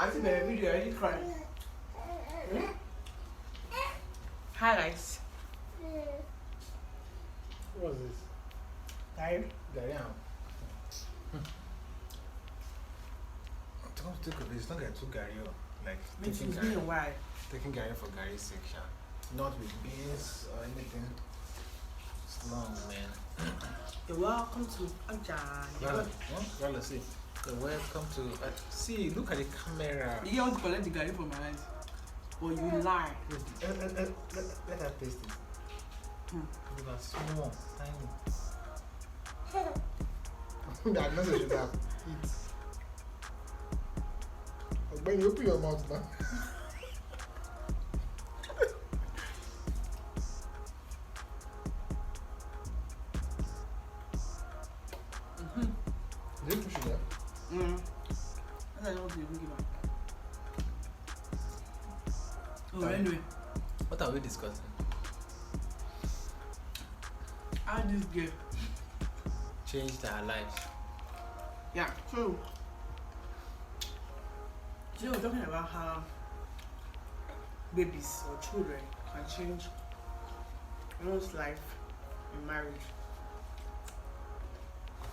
I see the video already crying. Highlights. What was this? Right? Gary. Don't think of it. It's not getting too Gary. Like It's been a while. taking Gary for Gary's sake, not with beans or anything. It's long, man. You're welcome to Aja. Well, let's see. You're welcome to. See, look at the camera. You want to collect the Gary from my hands? Or you lie? Let her taste it. It was small, tiny. I'm not sure that. Eat. When you open your mouth now. Did you push it there? I don't want to give up. Oh, anyway. What are we discussing? How this girl Changed our lives. Yeah, true. So we're talking about how babies or children can change one's life in marriage.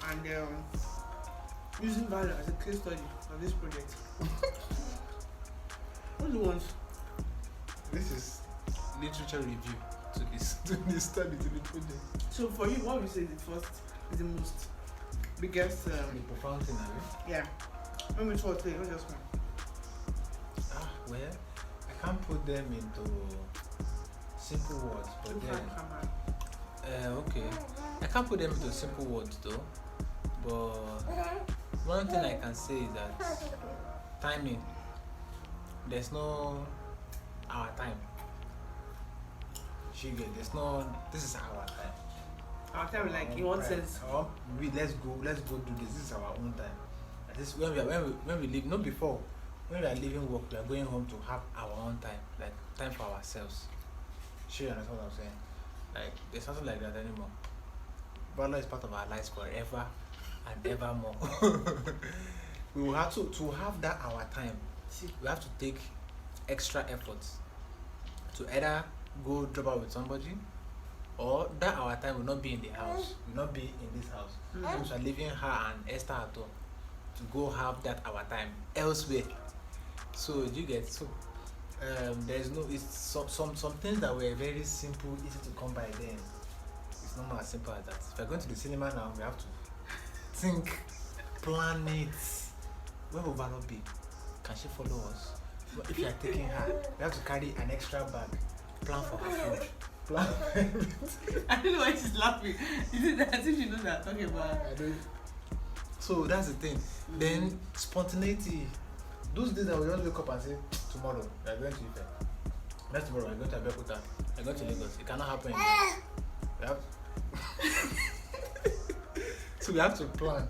And using value as a case study for this project. What do you want? This is literature review to this study, to the project. So for you, what would you say is the first, is the most biggest The profound thing, yeah. Let me try to tell you, not just one. well, I can't put them into simple words, but then okay. I can't put them into simple words though. But one thing I can say is that timing. There's no our time. There's no. This is our time. Our time, like in what sense? Let's go do this. This is our own time. This when we leave, not before. When we are leaving work, we are going home to have our own time, like time for ourselves. Sure, you understand what I'm saying? Like there's nothing like that anymore. Valor is part of our lives forever and evermore. We will have to have that our time. We have to take extra efforts to either go drop out with somebody, or that our time will not be in the house, will not be in this house. Since we are leaving her and Esther at home to go have that our time elsewhere. So you get there's no, it's some things that were very simple, easy to come by then. It's not as simple as that. If we're going to the cinema now, we have to think, plan it. Where will Valor be? Can she follow us? If you are taking her, we have to carry an extra bag, plan for her food, plan for everything. I don't know why she's laughing. Is it that? I think she knows what I'm talking about. I don't. So that's the thing. Then spontaneity. Those days that we just wake up and say, tomorrow we are going to Ife. Next tomorrow we are going to Abeokuta. We are going to Lagos. It cannot happen again. We have so we have to plan.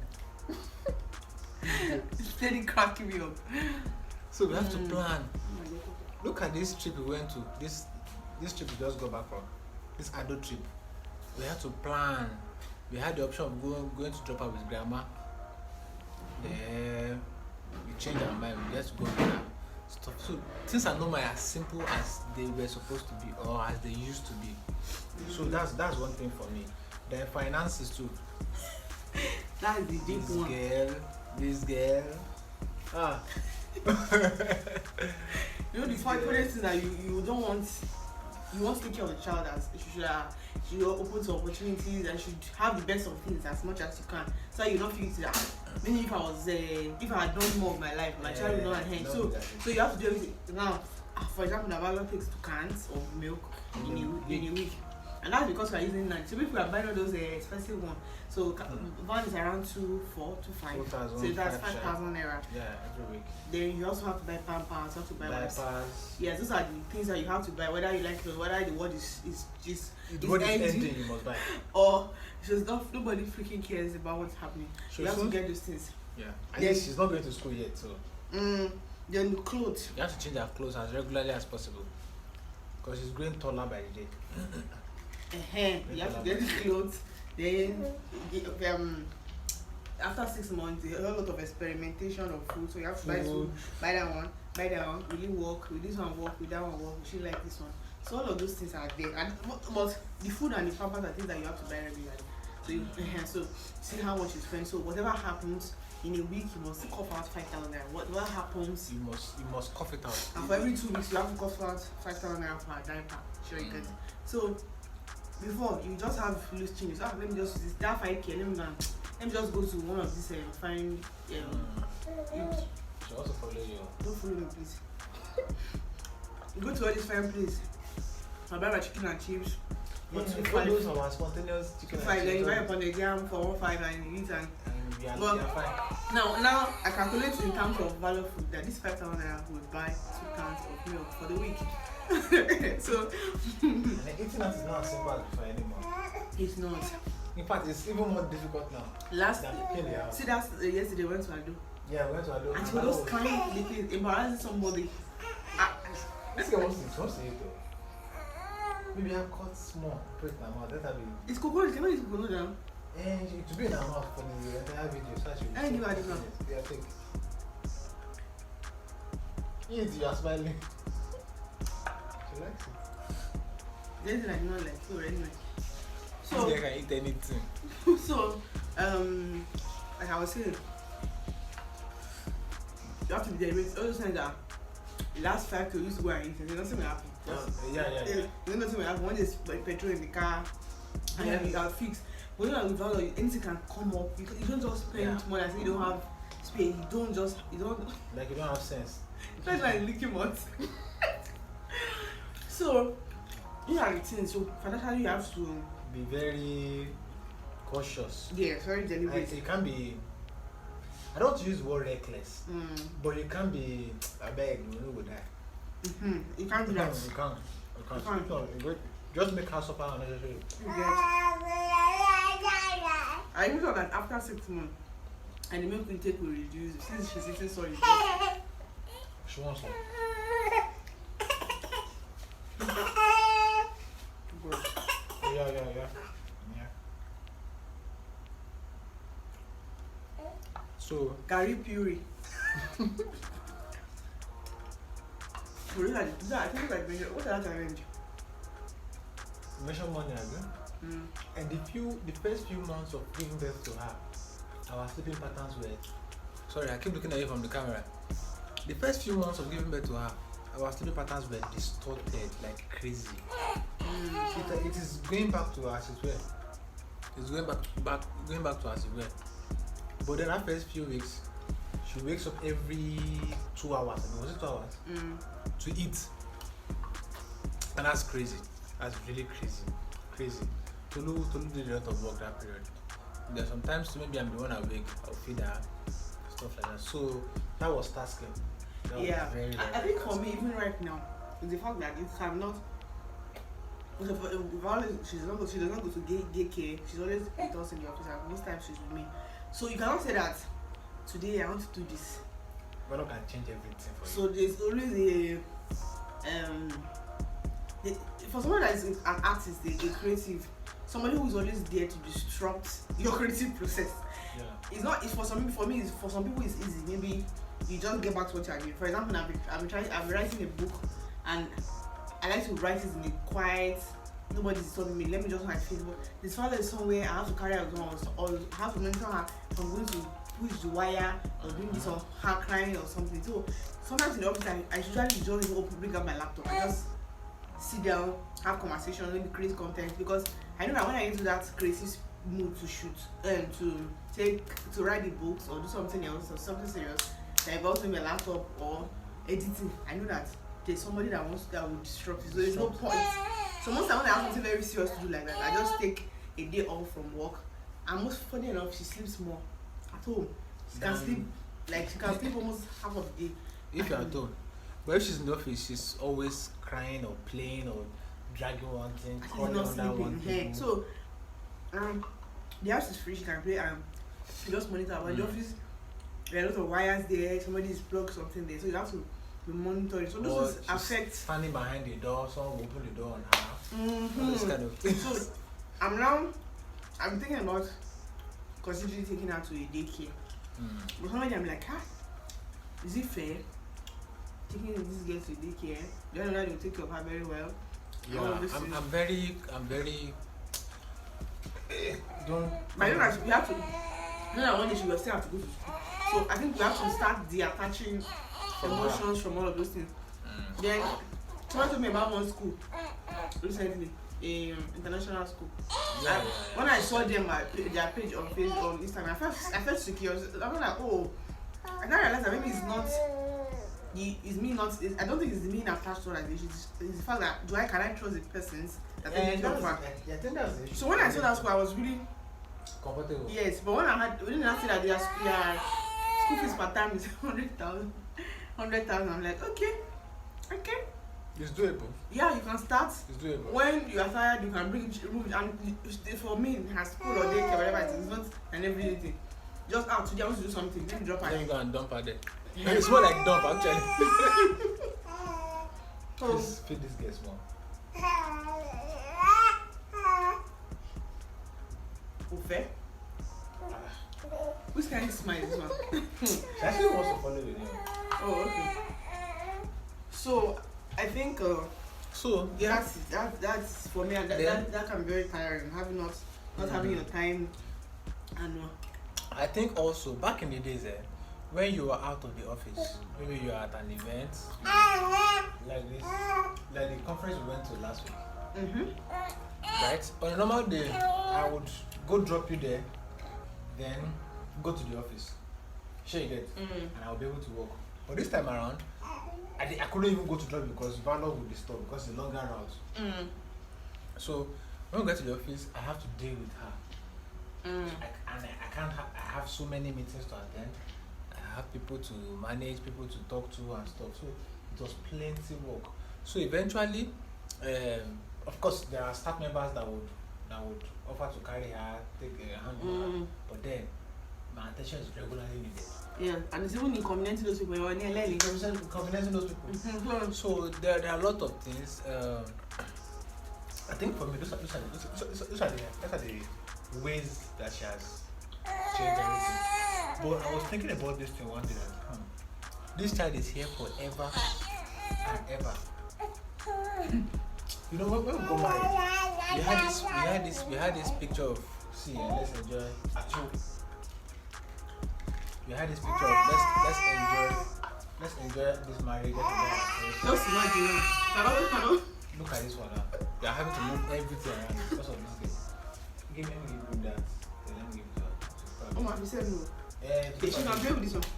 It's steady cracking me up. So we have to plan. Look at this trip we went to. This trip we just got back from. This adult trip. We had to plan. We had the option of going to drop out with grandma. Then we changed our mind. We just go there. Stuff. So things are not as simple as they were supposed to be or as they used to be. So that's one thing for me. Then finances too. That is the deep one. This girl. You know the funniest thing that you don't want. You want to take care of the child as she should open to opportunities and should have the best of things as much as you can. So you don't feel that. Maybe if I had done more of my life, my child would not have. So you have to do everything. Now, for example, Navarro takes 2 cans of milk in a week. And that's because we are using 9. So if we are buying all those expensive ones, so one is around 2,425. So that's 5,000 naira. Yeah, every week. Then you also have to buy pampers, you have to buy wipes. Yes, those are the things that you have to buy, whether you like it or whether the word is ending, you must buy. Or just nobody freaking cares about what's happening. You have to get those things. Yeah. And yes, she's not going to school yet, so. Then the clothes. You have to change her clothes as regularly as possible. Because she's growing taller by the day. You have to get the clothes. Then after 6 months, a whole lot of experimentation of food. So you have to buy this Food. food, buy that one, will it work? Will this one work? Will that one work? Will she like this one? So all of those things are there. And but the food and the pampers are things that you have to buy regularly. So you so see how much you spend. So whatever happens in a week, you must cough out 5,000 naira. What happens? You must cough it out. And for every 2 weeks, you have to cough out 5,000 naira for a diaper. Sure, you get it. So before you just have loose change. So let me just use this that 5K. Let me just go to one of these find Should also follow you. don't follow me please. You go to all these fine place. I buy my chicken and chips. Yeah, For all 2.5. those are our spontaneous chicken and 2.5. Then you chips. buy a pound of jam for 1.5 and you eat and We are Well, fine. now I calculate in terms of value food that this 5,000 naira would buy 2 cans of milk for the week. So And then eating out is not as simple as before anymore. it's not. In fact, it's even more difficult now. Last than cooking the house. see that's yesterday we went to Ado. Yeah, we went to Ado. And for those kind liquid embarrassing somebody. This guy wants to eat though. Maybe I cut small, put it in her mouth. Let her be. It's coconut, can I eat coconut now? And to be in her mouth for the entire video, so she I give her this one. Yeah, take. Eat, you are smiling. She likes it. There's anything I do not like, so anyway. So I can eat anything. So like I was saying, you have to be deliberate. All those times that the last 5K you used to go and eat, and nothing will happen. Yeah. You know, nothing will happen. One day like petrol in the car, and Yeah. then you are fixed. But you know, with all anything can come up. You don't just spend money as if you don't have space. You don't. Like you don't have sense. That's like leaking months. So these are the things. So financially, you have to Be very cautious. very Like, deliberate. you can't be. I don't want to use the word reckless, but you can't be. I beg you, know, with that. You can't do that. You can't. You can't. No, just make her suffer unnecessarily. You get. I even thought that after 6 months, and the milk intake will reduce since she's eating solid. She wants some. Yeah. So, Gary puree. For real, I think like what's that challenge? mention money again. And the first few months of giving birth to her, our sleeping patterns were. Sorry, I keep looking at you from the camera. The first few months of giving birth to her, our sleeping patterns were distorted like crazy. It is going back to as it were. It's going back to as it were. But then after first few weeks, she wakes up every 2 hours. Was it 2 hours? To eat. And that's crazy. That's really crazy. Tolu did a lot of work that period. There's sometimes maybe I'm the one awake, I'll feed her, stuff like that. So that was tasking. Yeah, I think for me, even right now, is the fact that you cannot. She does not go to daycare. She's always with us in the office, and most times she's with me. So you cannot say that today I want to do this. We're not gonna change everything for you. So there's always for someone that is an artist, a creative, somebody who is always there to disrupt your creative process. Yeah. It's not. It's for some people it's easy. Maybe you just get back to what you're doing. For example, I've been writing a book, and I like to write it in a quiet. Nobody's disturbing me. Let me just write Facebook. This father is somewhere. I have to carry her along, or have to mentor her. If I'm going to push the wire or doing this, or her crying or something. So sometimes in the office, I usually just bring up my laptop. I just sit down, have conversations, maybe create content, because I know that when I get into that creative mood to shoot and to write the books or do something else or something serious, that involves maybe a laptop or editing, I know that there's somebody that will disrupt it. So there's no point. So most times when I have something very serious to do like that, I just take a day off from work. And most funny enough, she sleeps more at home. She can sleep almost half of the day. If you're at home. But if she's in the office, she's always crying or playing or dragging one thing, crawling under one thing. So the house is free, she can play and she just monitor. But the office, there are a lot of wires there, somebody's plugged something there, so you have to be monitoring. So those affect standing behind the door, someone will open the door on her. All those kind of things. So I'm thinking about considering taking her to a daycare. But somebody I'm like, is it fair? Taking this girl to a daycare, the other will take care of her very well. Yeah, I'm very don't. But you know, we have to. You know, one day she will still have to go to school. So I think we have to start detaching emotions from all of those things. Then someone told me about one school recently, international school. Yeah. When I saw them their page on Facebook on Instagram, I felt secure. I was like, oh, I now realized that maybe it's not. I don't think it's me attached to organization. It's the fact that can I trust the persons that they need to work. I think that's the issue. So when I saw that school, I was really comfortable. Yes, but when I didn't see that their school fees per time is 100,000, I'm like, okay. It's doable. Yeah, you can start. It's doable. When you are tired, you can remove it. And for me, it has school or daycare, whatever it is, it's not an everyday thing. Just out today, I want to do something. Let me drop her. Then you go and dump her there. It's more like dump actually. Please feed this girl small. Ufe? Who's kind of smile this one? She actually wants to follow you. Oh, okay. So, I think that's for me, that can be very tiring, not having your time. And I think also back in the days, when you were out of the office, maybe you are at an event like this, like the conference we went to last week. Right? On a normal day, I would go drop you there, then go to the office. Sure you get, and I'll be able to walk. But this time around, I couldn't even go to drop because Valor would disturb because it's a longer route. So when we get to the office, I have to deal with her. I have so many meetings to attend. I have people to manage, people to talk to and stuff. So it was plenty work. So eventually, of course, there are staff members that would offer to carry her, take a hand on her. But then my attention is regularly needed. Yeah, and it's even inconveniencing those people. Inconveniencing those people. So there are a lot of things. I think for me, those are the ways that she has changed everything. But I was thinking about this thing one day that this child is here forever and ever. You know when we got married, we had this picture of let's enjoy. We had this picture of let's enjoy this marriage. Just imagine. Look at this one now. We are having to move everything around because of this thing. Give me that. Then let me give it to her. Oh my, you said no. She can play with this one. To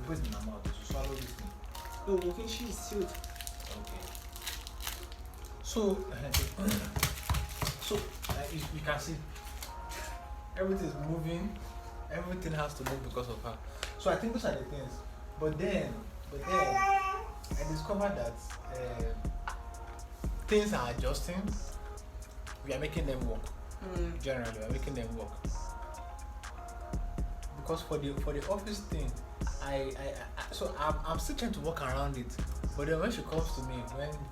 put it in her mouth, to swallow this thing. Oh, okay, she's sealed. Okay. So you can see everything is moving. Everything has to move because of her. So I think those are the things. But then I discovered that things are adjusting. We are making them work. Generally, we are making them work. Because for the office thing, I'm still trying to work around it. But then when she comes to me,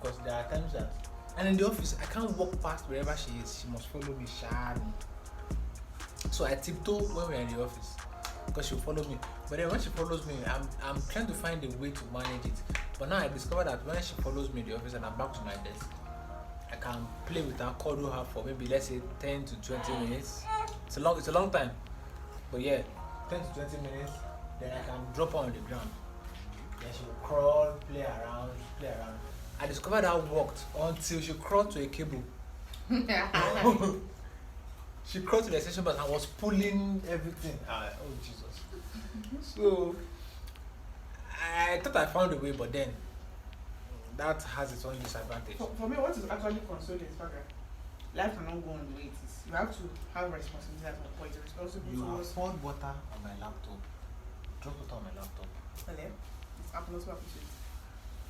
because there are times that, and in the office I can't walk past wherever she is. She must follow me, sharp. So I tiptoe when we're in the office because she'll follow me. But then when she follows me, I'm trying to find a way to manage it. But now I discovered that when she follows me in the office and I'm back to my desk, I can play with her, cuddle her for maybe let's say 10 to 20 minutes. It's a long time. But yeah, 10 to 20 minutes, then I can drop her on the ground. Then she will crawl, play around. I discovered how it worked until she crawled to a cable. She crawled to the extension but I was pulling everything. Oh Jesus. So I thought I found a way, but then that has its own disadvantage. For me, what is actually consoling is that life cannot go on the way it is. You have to have responsibility at one point. You're responsible. You have poured water on my laptop. Drop water on my laptop. Hello? It's happened to appreciate.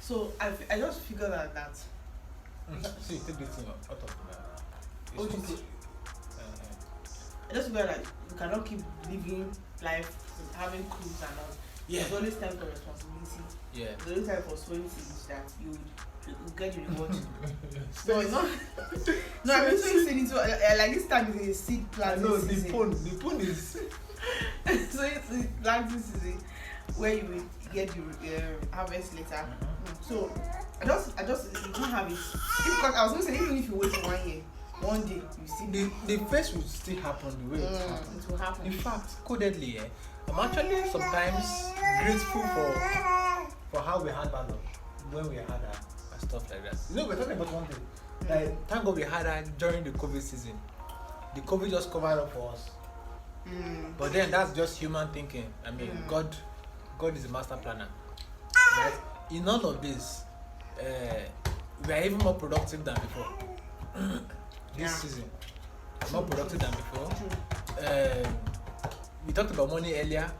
So I just figured out that. See, take this thing out of the I just figured that you cannot keep living life having crews and all. Yeah. There's always time for responsibility. Yeah. There's always time for sowing seeds that you get your reward. So it's not. No, I mean sowing seeds. So like this time is a seed planting season. The phone is. So it's planting season where you will get your harvest later. So I just you can't have it. Because I was gonna say even if you wait for 1 year, one day you see The phase will still happen the way it happened. it will happen. In fact, codedly, I'm actually sometimes grateful for how we had that when we had our stuff like that. You know, we're talking about one thing. Like, thank God we had that during the COVID season. The COVID just covered up for us. But then that's just human thinking. I mean, God is a master planner. Right? In all of this, we are even more productive than before. This season, more productive than before. We talked about money earlier.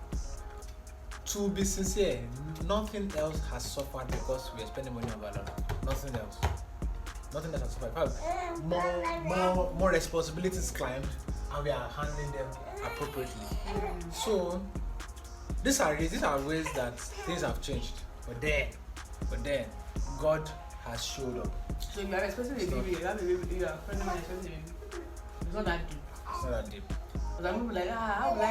To be sincere, nothing else has suffered because we are spending money on Valor. Nothing else. Nothing else has suffered. In fact, more responsibilities climbed, and we are handling them appropriately. So these are ways that things have changed. But then, God has showed up. So if you are expecting a baby, you have a baby, you are pregnant and expecting a baby. It's not that deep. It's not that deep. Because I'm like, how will I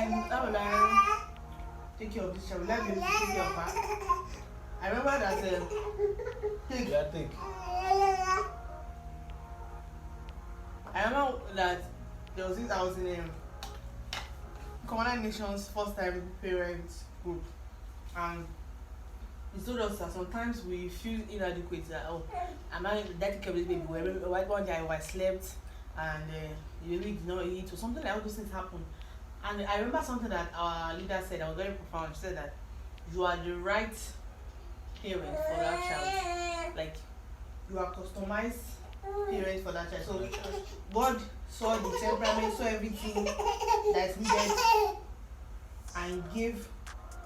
take care of this child? Will I be able to take care of her? I remember that Take. I remember that there was this, I was in a Common Nations first time parents group, and he told us that sometimes we feel inadequate, that am I taking care of this baby? One day I overslept and the baby did not eat or something, like all those things happen. And I remember something that our leader said that was very profound. She said that you are the right parent for that child. Like, you are customized parent for that child. So God saw the temperament, saw everything that's needed, and gave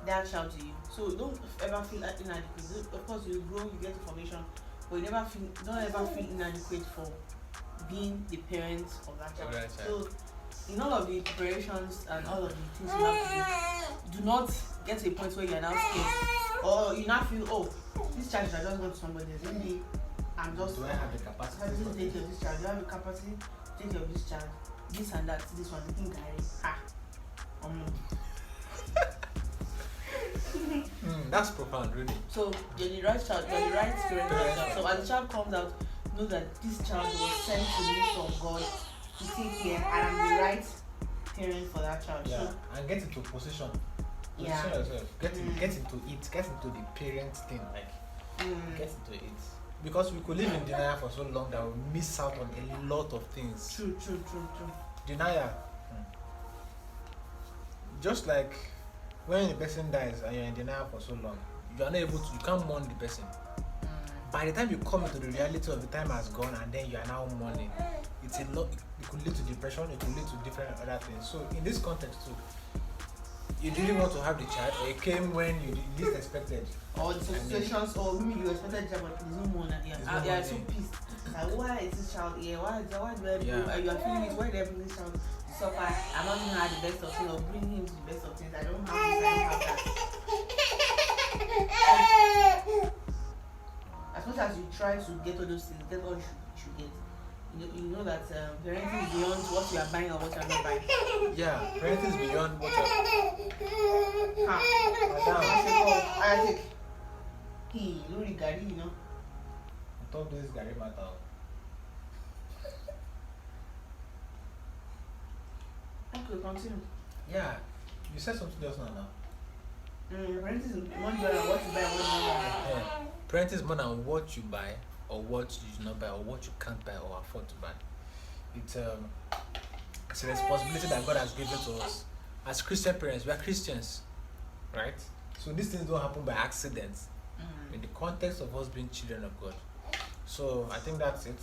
that child to you. So don't ever feel inadequate. Of course, you grow, you get information, but you don't ever feel inadequate for being the parent of that child. Right, so in all of the preparations and all of the things you have to do not get to a point where you are now scared, or you now feel, this child should just go to somebody else. Maybe I'm just do I have the capacity to take care of this child? Do I have the capacity to take care of this child? This and that, this one, thinking Gary. That's profound, really. So you're the right child, you're the right parent for the child. So as the child comes out, know that this child was sent to me from God to take care, and I'm the right parent for that child. Yeah, So, and get into position. Yeah. Yourself. Get into it. Get into the parent thing. Like, get into it. Because we could live in denial for so long that we miss out on a lot of things. True. Denial. Just like when a person dies and you're in denial for so long, you are not able to, you can't mourn the person. By the time you come into the reality of the time has gone and then you are now mourning, it's a lot. It could lead to depression, it could lead to different other things. So in this context too, you didn't want to have the child, or it came when you least expected. Or the situations, or maybe you expected child, but there's no more than here. You are so pissed. Like, why is this child here? Why do I do you are feeling it? Why do I bring this child to suffer? I'm not giving her the best of things, or bring him to the best of things. I don't have this, I don't have that. As much as you try to get all those things, get all you should get. You know that parenting is beyond what you are buying or what you are not buying. Yeah, parenting is beyond what you are. I think he Lori Gary, you know. I thought this Gary matter. Okay, continue. Yeah, you said something just now. Parenting is more than what you buy and what you not buy. Yeah. Parenting is more than what you buy or what you do not buy or what you can't buy or afford to buy. It's a responsibility that God has given to us. As Christian parents, we are Christians, right? So these things don't happen by accident. In the context of us being children of God. So I think that's it.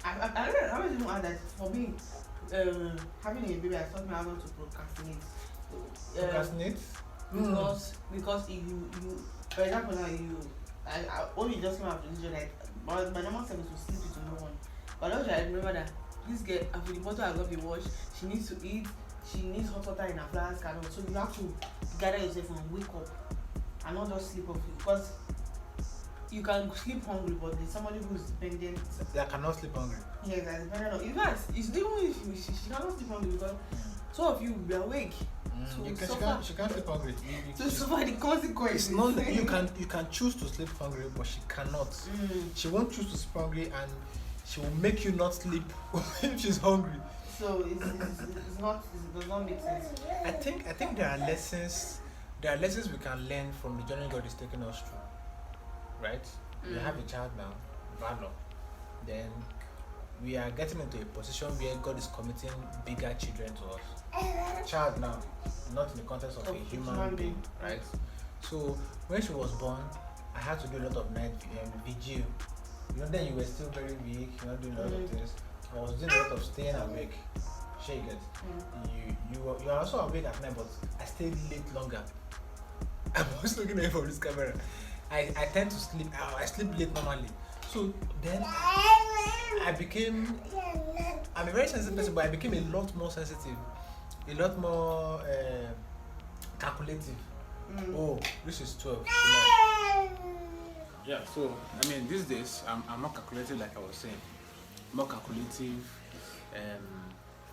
I don't even add that for me, having a baby has taught me how not to procrastinate. Procrastinate? Because if you for example now when you just came out of religion, like my normal service will sleep with no one. But also I remember that this girl, after the bottle I got the watch, she needs to eat, she needs hot water in her flask and all. So you have to gather yourself and wake up and not just sleep off it, because you can sleep hungry, but there's somebody who's dependent. That cannot sleep hungry. Yes, that's dependent on. In fact, it's even if she cannot sleep hungry, because two of you will be awake She can't sleep hungry. To suffer the consequences. It's not you can choose to sleep hungry, but she cannot. She won't choose to sleep hungry, and she will make you not sleep if she's hungry. So it's not. It does not make sense. I think there are lessons. There are lessons we can learn from the journey God is taking us through. Right? We have a child now, Valor. Then we are getting into a position where God is committing bigger children to us. Child now, not in the context of a human being, right? So when she was born, I had to do a lot of night vigil. You know, then you were still very weak. You're not doing a lot of things. I was doing a lot of staying awake. Shake it. You are also awake at night, but I stayed late longer. I was looking away from this camera. I tend to sleep. I sleep late normally. So then I'm a very sensitive person, but I became a lot more sensitive, a lot more calculative. Oh, this is 12. Yeah, so I mean these days I'm more calculative, like I was saying. More calculative,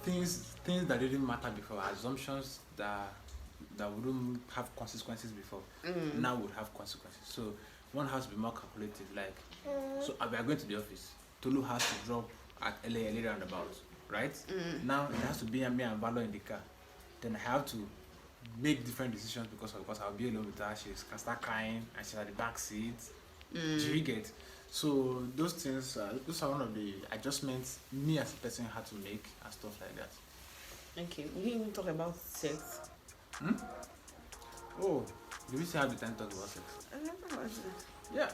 things that didn't matter before, assumptions that wouldn't have consequences before, now would have consequences. So one has to be more calculative, like so we are going to the office. Tolu has to drop at LA roundabout, right? Now it has to be me and Valor in the car. Then I have to make different decisions because I'll be alone with her. She can start crying and she's at the back seat. Do you get? So those things, those are one of the adjustments me as a person had to make and stuff like that. Okay, we didn't even talk about sex. Oh, do we still have the time to talk about sex? I don't know about it. Yeah.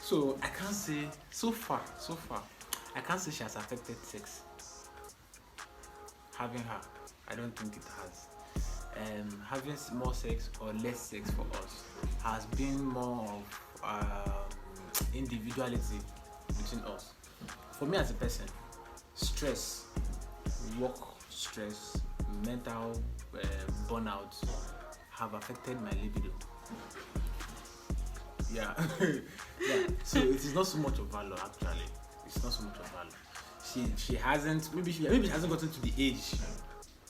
So I can't say so far, I can't say she has affected sex. Having her, I don't think it has. Having more sex or less sex for us has been more of individuality between us. For me as a person, stress, work stress, mental burnout have affected my libido. Yeah. Yeah. So it is not so much of Valor actually. It's not so much of Valor. She hasn't maybe she hasn't gotten to the age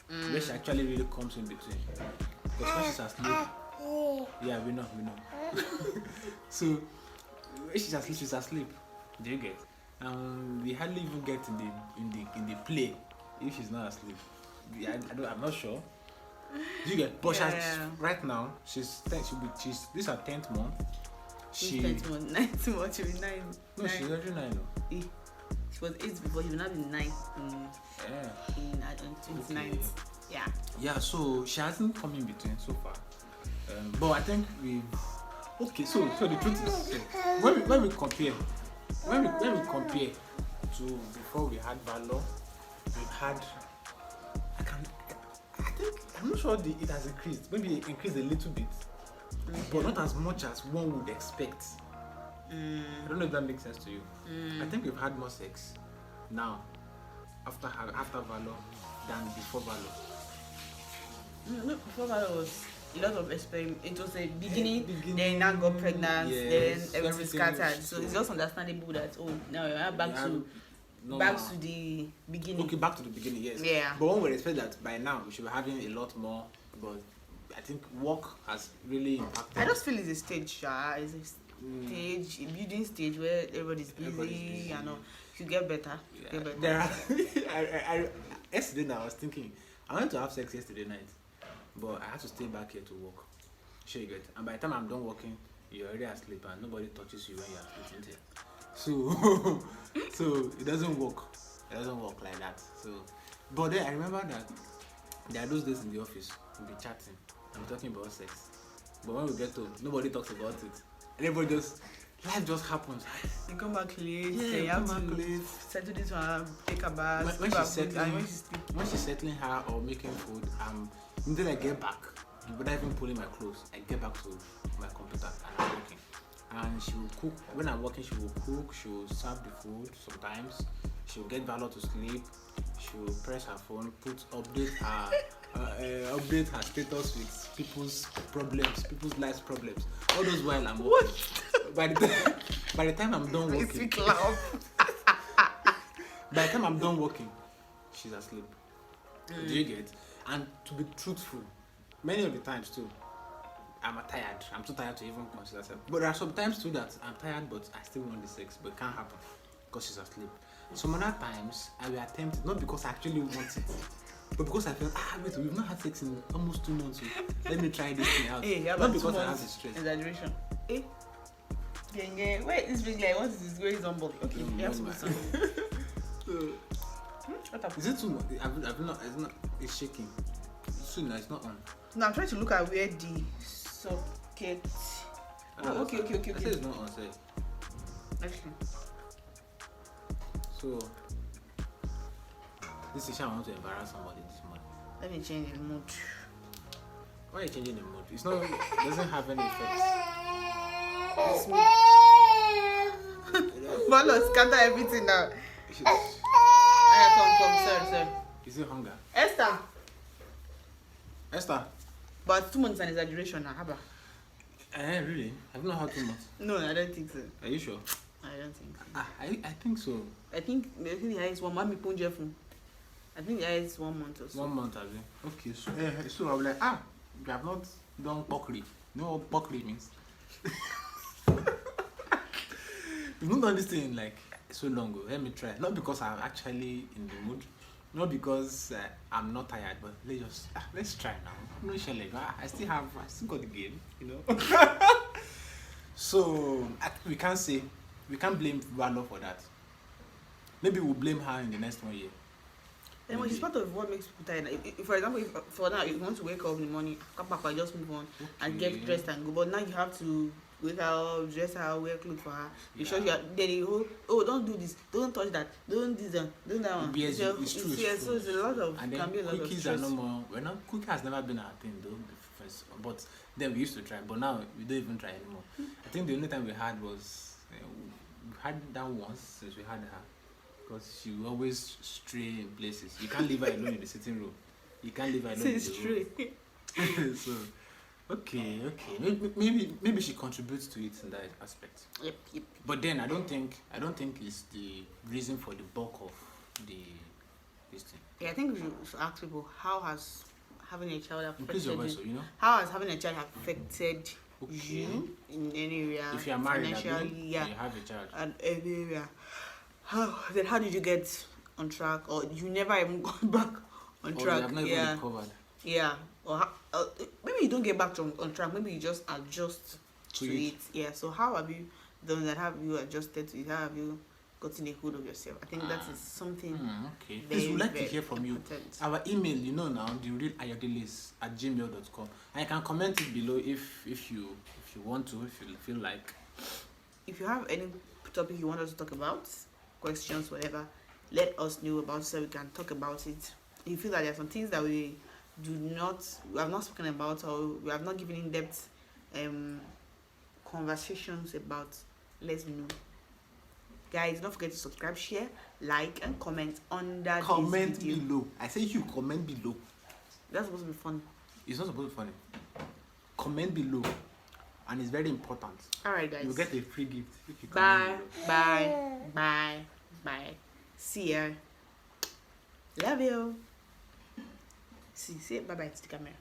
where she actually really comes in between. Because when she's asleep, yeah, we know. So when she's asleep. Do you get? We hardly even get in the play if she's not asleep. I'm not sure. Do you get? But right now she's this is her 10th month. She's 10th month, 9th month, she'll be 9. No, she's already 9. She was 8 before, she will not be 9 in 29th. Yeah. Yeah, so she hasn't come in between so far. But I think so the truth is when we compare to before we had Valor, we've had I'm not sure it has increased. Maybe it increased a little bit, but not as much as one would expect. I don't know if that makes sense to you. I think we've had more sex now after Valor than before Valor. No, before Valor was a lot of experiment. It was a beginning, then now got pregnant, then everything scattered. So it's just understandable that now we're back to the beginning. Okay, back to the beginning, yes. Yeah. But one would expect that by now we should be having a lot more. But I think work has really impacted. I just feel it's a stage, it's a stage, a building stage where everybody's busy and all. You get better. Yeah. Get better. Yesterday night I was thinking I went to have sex yesterday night, but I had to stay back here to work. Sure you get. And by the time I'm done working, you're already asleep and nobody touches you when you're asleep here. So it doesn't work. It doesn't work like that. So, but then I remember that there are those days in the office we'll be chatting and talking about sex. But when we get home, nobody talks about it. Everybody life just happens. You come back late. Yeah, you have to settle this one, take a bath. When she's settling her or making food, until I get back, without even pulling my clothes, I get back to my computer and I'm working. And she will cook. When I'm working, she will cook. She will serve the food. Sometimes she will get Valor to sleep. She will press her phone, update her status with people's problems, people's lives problems. All those while I'm working. By the time I'm done working, by the time I'm done working, she's asleep. Do you get? And to be truthful, many of the times too, I'm tired. I'm too tired to even consider sex. But there are some times too that I'm tired, but I still want the sex, but it can't happen because she's asleep. Some other times I will attempt it, not because I actually want it, but because I feel wait, we've not had sex in almost 2 months. So let me try this thing out. Hey, not because I have the stress. Exaggeration. Hey. Wait, this big like what is this going somebody? Okay, you have to do something. What happened? Is it too much? I've not. It's not. It's shaking. Soon, it's not on. No, I'm trying to look at where the socket. Oh, okay. I said it's not on. Say. Actually. So, this is how I want to embarrass somebody this morning. Let me change the mood. Why are you changing the mood? It's not. It doesn't have any effects. It's me. Malo, scatter everything now. Come. Sorry. Is it hunger? Esther. But 2 months is an exaggeration now, Haba. Really? I've not had 2 months. No, I don't think so. Are you sure? I don't think so. I think so. I think the highest one. Mommy punja phone. I think the highest 1 month or so. 1 month, have you? Okay, so I'll be like, you have not done pokri. You know what pokri means? You've not done this thing like so long ago. Let me try. Not because I'm actually in the mood, not because I'm not tired, but let's try now. No challenge. I still got the game, you know. So we can't blame Valo for that. Maybe we'll blame her in the next 1 year. And it's part of what makes people tired. If, for example, for now, if you want to wake up in the morning, come back and just move on and get dressed and go. But now you have to wake her, dress her, wear clothes for her. You sure you are then you don't do this, don't touch that, don't this one, don't that one. Yes, it's true. So it's a lot of and can be a lot of stress. Are no more. Cookie has never been our thing though. But then we used to try, but now we don't even try anymore. I think the only time we had was we had that once since we had her. Because she will always stray in places. You can't leave her alone in the sitting room. You can't leave her alone in the room. So, okay. Maybe she contributes to it in that aspect. Yep. But then I don't think it's the reason for the bulk of this thing. Yeah, I think we should ask people how has having a child affected Increase your voice, you know? How has having a child affected you in any area? If you are married, financially, yeah, you have a child. And any area. How did you get on track, or you never even got back on track? You have not even recovered. Yeah, or maybe you don't get back on track. Maybe you just adjust to it. Yeah. So how have you done that? Have you adjusted to it? How have you gotten a hold of yourself? I think that is something. Okay. Please, we'd like to hear from important. You. Our email, you know now, therealayodilis@gmail.com, and you can comment it below if you want to, if you feel like. If you have any topic you want us to talk about, questions, whatever, let us know about it so we can talk about it. If you feel that there are some things that we have not spoken about, or we have not given in-depth conversations about, let me know. Guys, don't forget to subscribe, share, like, and comment under this video. Comment below. I say you comment below. That's supposed to be fun. It's not supposed to be funny. Comment below. And it's very important. Alright, guys. You'll get a free gift if you comment below. Bye. See ya. Love you. Say bye-bye to the camera.